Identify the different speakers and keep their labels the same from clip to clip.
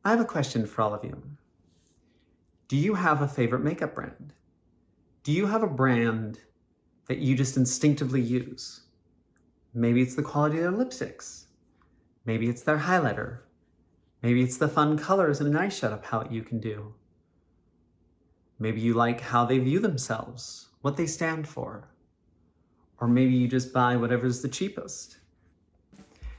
Speaker 1: I have a question for all of you. Do you have a favorite makeup brand? Do you have a brand that you just instinctively use? Maybe it's the quality of their lipsticks. Maybe it's their highlighter. Maybe it's the fun colors in an eyeshadow palette you can do. Maybe you like how they view themselves, what they stand for. Or maybe you just buy whatever's the cheapest.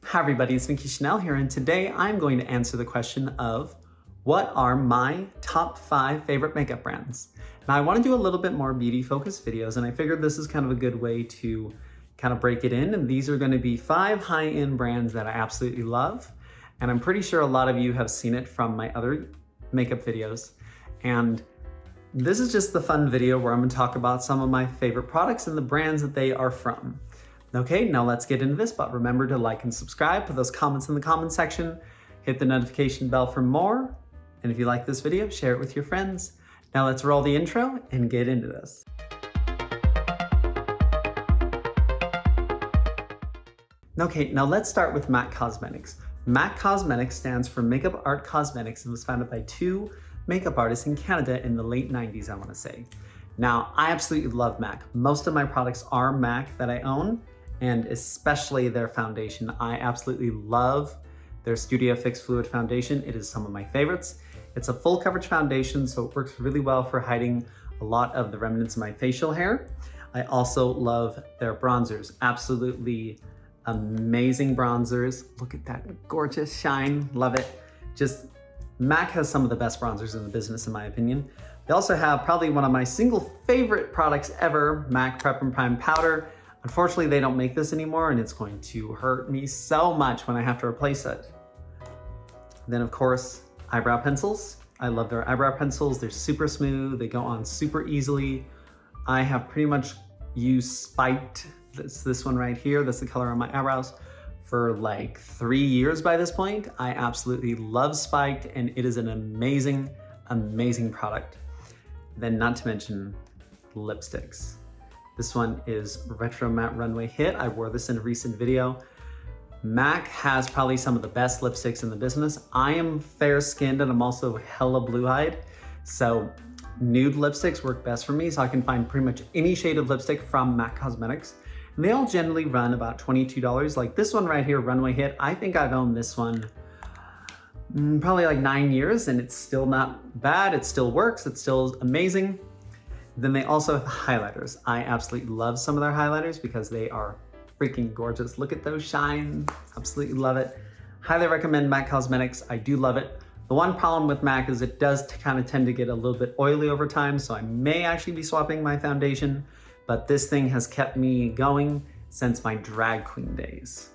Speaker 1: Hi everybody, it's Nikki Chanel here, and today I'm going to answer the question of what are my top 5 favorite makeup brands? Now I want to do a little bit more beauty focused videos, and I figured this is kind of a good way to kind of break it in, and these are going to be 5 high-end brands that I absolutely love, and I'm pretty sure a lot of you have seen it from my other makeup videos, and this is just the fun video where I'm going to talk about some of my favorite products and the brands that they are from. Okay, now let's get into this, but remember to like and subscribe, put those comments in the comment section, hit the notification bell for more, and if you like this video, share it with your friends. Now let's roll the intro and get into this. Okay, now let's start with MAC Cosmetics. MAC Cosmetics stands for Makeup Art Cosmetics and was founded by 2 makeup artists in Canada in the late 90s, I want to say. Now, I absolutely love MAC. Most of my products are MAC that I own, and especially their foundation. I absolutely love their Studio Fix Fluid Foundation. It is some of my favorites. It's a full coverage foundation, so it works really well for hiding a lot of the remnants of my facial hair. I also love their bronzers. Absolutely amazing bronzers. Look at that gorgeous shine, love it. Just, MAC has some of the best bronzers in the business in my opinion. They also have probably one of my single favorite products ever, MAC Prep and Prime Powder. Unfortunately, they don't make this anymore, and it's going to hurt me so much when I have to replace it. Then of course, eyebrow pencils. I love their eyebrow pencils. They're super smooth. They go on super easily. I have pretty much used Spiked. That's this one right here. That's the color on my eyebrows for like 3 years by this point. I absolutely love Spiked, and it is an amazing, amazing product. Then not to mention lipsticks. This one is Retro Matte Runway Hit. I wore this in a recent video. MAC has probably some of the best lipsticks in the business. I am fair-skinned and I'm also hella blue-eyed, so nude lipsticks work best for me, so I can find pretty much any shade of lipstick from MAC Cosmetics. And they all generally run about $22. Like this one right here, Runway Hit, I think I've owned this one probably like 9 years, and it's still not bad. It still works. It's still amazing. Then they also have highlighters. I absolutely love some of their highlighters because they are freaking gorgeous. Look at those shines. Absolutely love it. Highly recommend MAC Cosmetics. I do love it. The one problem with MAC is it does kind of tend to get a little bit oily over time, so I may actually be swapping my foundation, but this thing has kept me going since my drag queen days.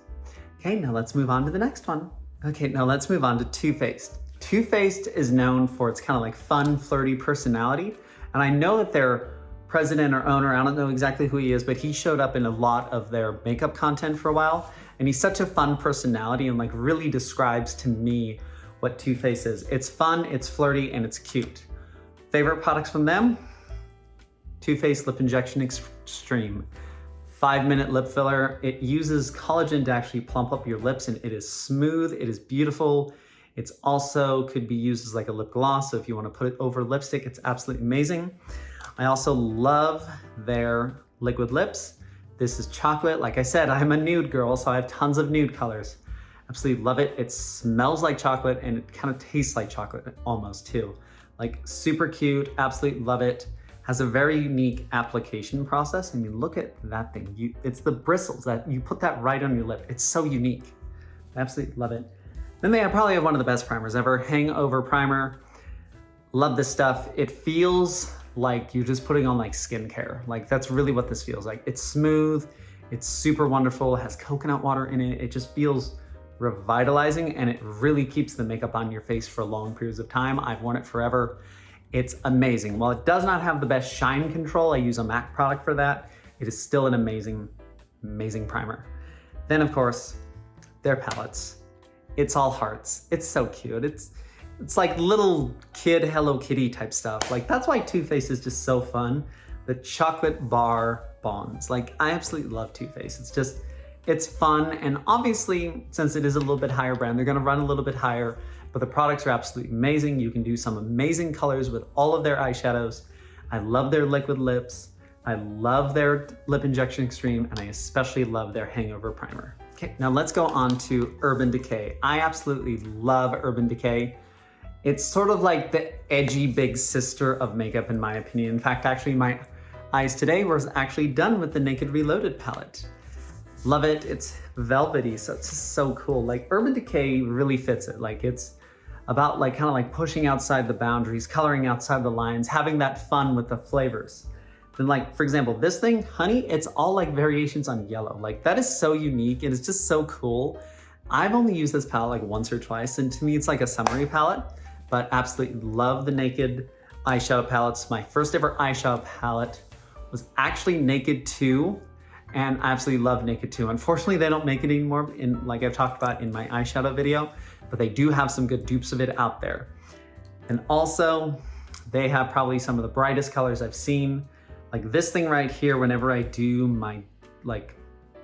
Speaker 1: Okay, now let's move on to the next one. Okay, now let's move on to Too Faced. Too Faced is known for its kind of like fun, flirty personality. And I know that their president or owner, I don't know exactly who he is, but he showed up in a lot of their makeup content for a while. And he's such a fun personality and like really describes to me what Too Faced is. It's fun, it's flirty, and it's cute. Favorite products from them? Too Faced Lip Injection Extreme. 5-minute lip filler. It uses collagen to actually plump up your lips, and it is smooth, it is beautiful. It's also could be used as like a lip gloss, so if you want to put it over lipstick, it's absolutely amazing. I also love their liquid lips. This is chocolate. Like I said, I'm a nude girl, so I have tons of nude colors. Absolutely love it. It smells like chocolate, and it kind of tastes like chocolate almost too. Like super cute, absolutely love it. Has a very unique application process. I mean, look at that thing. It's the bristles that you put that right on your lip. It's so unique. I absolutely love it. Then they probably have one of the best primers ever, Hangover Primer. Love this stuff. It feels like you're just putting on like skincare. Like that's really what this feels like. It's smooth, it's super wonderful, it has coconut water in it. It just feels revitalizing, and it really keeps the makeup on your face for long periods of time. I've worn it forever. It's amazing. While it does not have the best shine control, I use a MAC product for that, it is still an amazing, amazing primer. Then of course, their palettes. It's all hearts. It's so cute. It's like little kid Hello Kitty type stuff. Like that's why Too Faced is just so fun. The chocolate bar bonds. Like I absolutely love Too Faced. It's fun, and obviously since it is a little bit higher brand, they're gonna run a little bit higher, but the products are absolutely amazing. You can do some amazing colors with all of their eyeshadows. I love their liquid lips. I love their Lip Injection Extreme, and I especially love their Hangover Primer. Okay, now let's go on to Urban Decay. I absolutely love Urban Decay. It's sort of like the edgy big sister of makeup in my opinion. In fact, actually my eyes today was actually done with the Naked Reloaded palette. Love it, it's velvety, so it's just so cool. Like Urban Decay really fits it. Like it's about like kind of like pushing outside the boundaries, coloring outside the lines, having that fun with the flavors. Then like, for example, this thing, Honey, it's all like variations on yellow. Like that is so unique and it's just so cool. I've only used this palette like once or twice, and to me it's like a summery palette, but absolutely love the Naked eyeshadow palettes. My first ever eyeshadow palette was actually Naked 2, and I absolutely love Naked 2. Unfortunately, they don't make it anymore, like I've talked about in my eyeshadow video, but they do have some good dupes of it out there. And also, they have probably some of the brightest colors I've seen. Like this thing right here, whenever I do my like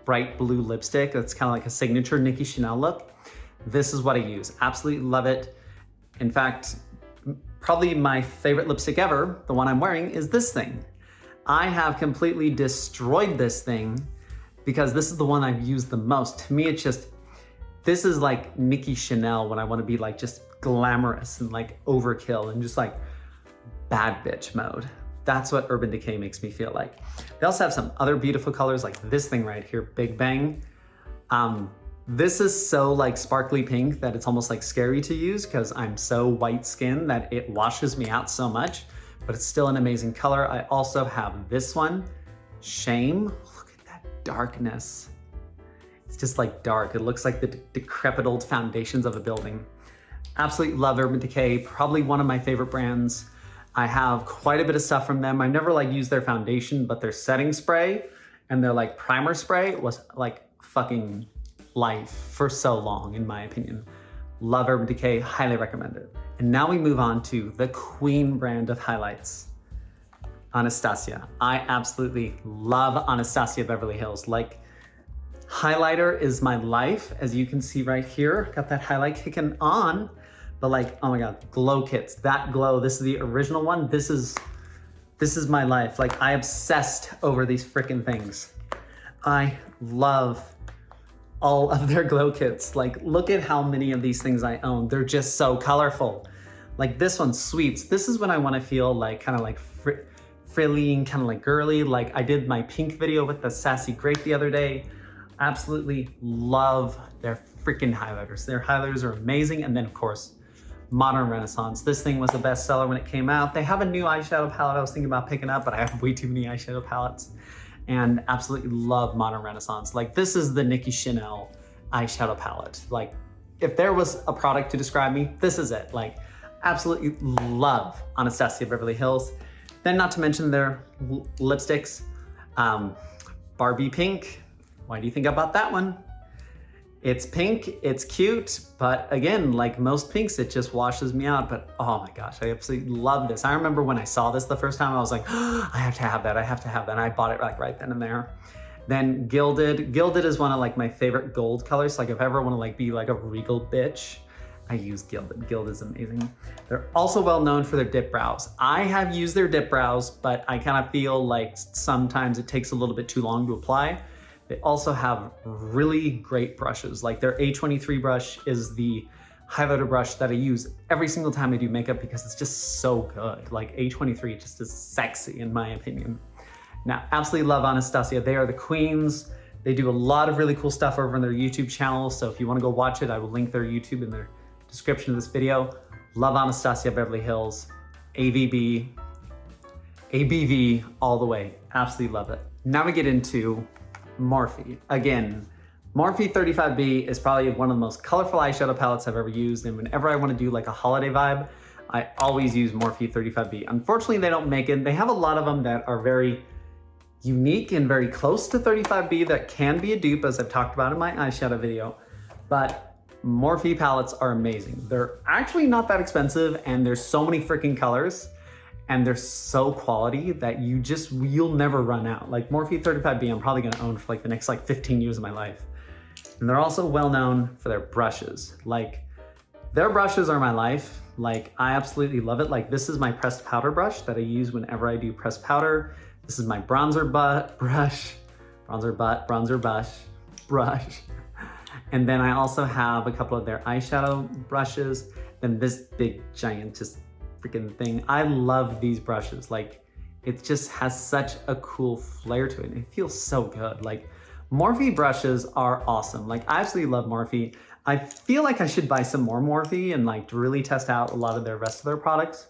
Speaker 1: bright blue lipstick, that's kind of like a signature Nicki Chanel look, this is what I use. Absolutely love it. In fact, probably my favorite lipstick ever, the one I'm wearing, is this thing. I have completely destroyed this thing because this is the one I've used the most. To me, it's just, this is like Nicki Chanel when I want to be like just glamorous and like overkill and just like bad bitch mode. That's what Urban Decay makes me feel like. They also have some other beautiful colors like this thing right here, Big Bang. This is so like sparkly pink that it's almost like scary to use because I'm so white skinned that it washes me out so much, but it's still an amazing color. I also have this one, Shame. Look at that darkness. It's just like dark. It looks like the decrepit old foundations of a building. Absolutely love Urban Decay, probably one of my favorite brands. I have quite a bit of stuff from them. I've never like used their foundation, but their setting spray and their like primer spray was like fucking life for so long, in my opinion. Love Urban Decay, highly recommend it. And now we move on to the queen brand of highlights, Anastasia. I absolutely love Anastasia Beverly Hills. Like, highlighter is my life, as you can see right here. Got that highlight kicking on, but like, oh my God, glow kits, that glow, this is the original one. This is my life. Like, I obsessed over these freaking things. I love all of their glow kits. Like, look at how many of these things I own. They're just so colorful. Like this one, Sweets. This is when I want to feel like kind of like frilly and kind of like girly. Like I did my pink video with the Sassy Grape the other day. Absolutely love their freaking highlighters. Their highlighters are amazing. And then of course, Modern Renaissance. This thing was a bestseller when it came out. They have a new eyeshadow palette I was thinking about picking up, but I have way too many eyeshadow palettes. And absolutely love Modern Renaissance. Like this is the Nicki Chanel eyeshadow palette. Like if there was a product to describe me, this is it. Like absolutely love Anastasia Beverly Hills. Then not to mention their lipsticks. Barbie Pink. Why do you think about that one? It's pink, it's cute, but again, like most pinks, it just washes me out. But oh my gosh, I absolutely love this. I remember when I saw this the first time, I was like, oh, I have to have that, I have to have that. And I bought it like right then and there. Then Gilded. Gilded is one of like my favorite gold colors. Like if I ever want to like be like a regal bitch, I use Gilded. Gilded is amazing. They're also well known for their dip brows. I have used their dip brows, but I kind of feel like sometimes it takes a little bit too long to apply. They also have really great brushes. Like their A23 brush is the highlighter brush that I use every single time I do makeup because it's just so good. Like A23 just is sexy in my opinion. Now, absolutely love Anastasia. They are the queens. They do a lot of really cool stuff over on their YouTube channel. So if you want to go watch it, I will link their YouTube in their description of this video. Love Anastasia Beverly Hills, ABV, all the way. Absolutely love it. Now we get into Morphe. Again, Morphe 35B is probably one of the most colorful eyeshadow palettes I've ever used, and whenever I want to do like a holiday vibe, I always use Morphe 35B. Unfortunately, they don't make it. They have a lot of them that are very unique and very close to 35B that can be a dupe, as I've talked about in my eyeshadow video, but Morphe palettes are amazing. They're actually not that expensive, and there's so many freaking colors, and they're so quality that you'll never run out. Like Morphe 35B, I'm probably gonna own for like the next like 15 years of my life. And they're also well known for their brushes. Like Their brushes are my life. Like, I absolutely love it. Like, this is my pressed powder brush that I use whenever I do pressed powder. This is my bronzer brush. And then I also have a couple of their eyeshadow brushes. Then this big giant just freaking thing. I love these brushes. Like, it just has such a cool flair to it. And it feels so good. Like, Morphe brushes are awesome. Like, I absolutely love Morphe. I feel like I should buy some more Morphe and like to really test out a lot of their rest of their products.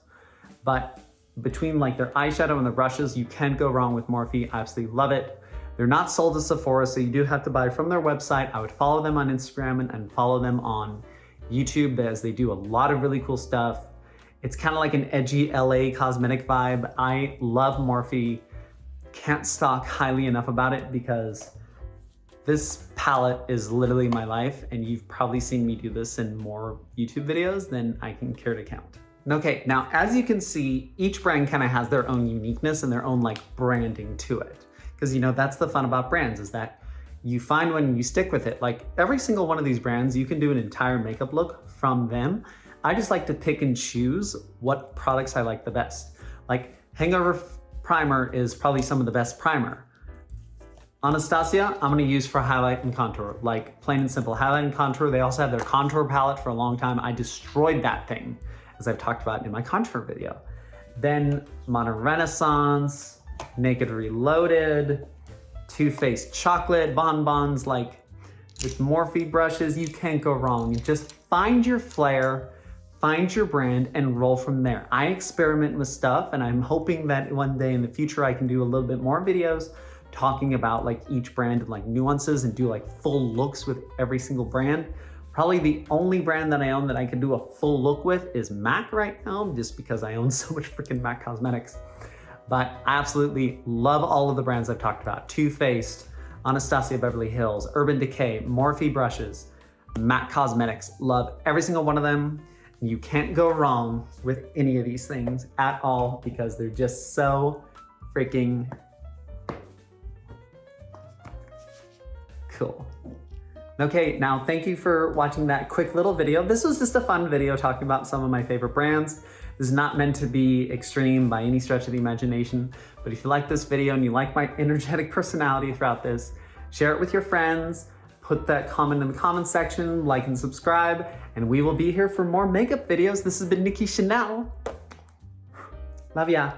Speaker 1: But between like their eyeshadow and the brushes, you can't go wrong with Morphe. I absolutely love it. They're not sold at Sephora, so you do have to buy from their website. I would follow them on Instagram and follow them on YouTube, as they do a lot of really cool stuff. It's kind of like an edgy LA cosmetic vibe. I love Morphe. Can't talk highly enough about it because this palette is literally my life, and you've probably seen me do this in more YouTube videos than I can care to count. Okay, now as you can see, each brand kind of has their own uniqueness and their own like branding to it. Because you know, that's the fun about brands, is that you find when you stick with it. Like, every single one of these brands, you can do an entire makeup look from them. I just like to pick and choose what products I like the best. Like, Hangover Primer is probably some of the best primer. Anastasia, I'm gonna use for highlight and contour, like plain and simple highlight and contour. They also have their contour palette for a long time. I destroyed that thing, as I've talked about in my contour video. Then Modern Renaissance, Naked Reloaded, Too Faced Chocolate Bonbons. Like, with Morphe brushes, you can't go wrong. You just find your flair, find your brand, and roll from there. I experiment with stuff, and I'm hoping that one day in the future I can do a little bit more videos talking about like each brand and like nuances, and do like full looks with every single brand. Probably the only brand that I own that I can do a full look with is MAC right now, just because I own so much freaking MAC cosmetics. But I absolutely love all of the brands I've talked about. Too Faced, Anastasia Beverly Hills, Urban Decay, Morphe brushes, MAC Cosmetics. Love every single one of them. You can't go wrong with any of these things at all, because they're just so freaking cool. Okay, now thank you for watching that quick little video. This was just a fun video talking about some of my favorite brands. This is not meant to be extreme by any stretch of the imagination, but if you like this video and you like my energetic personality throughout this, share it with your friends, put that comment in the comment section, like and subscribe, and we will be here for more makeup videos. This has been Nikki Chanel. Love ya.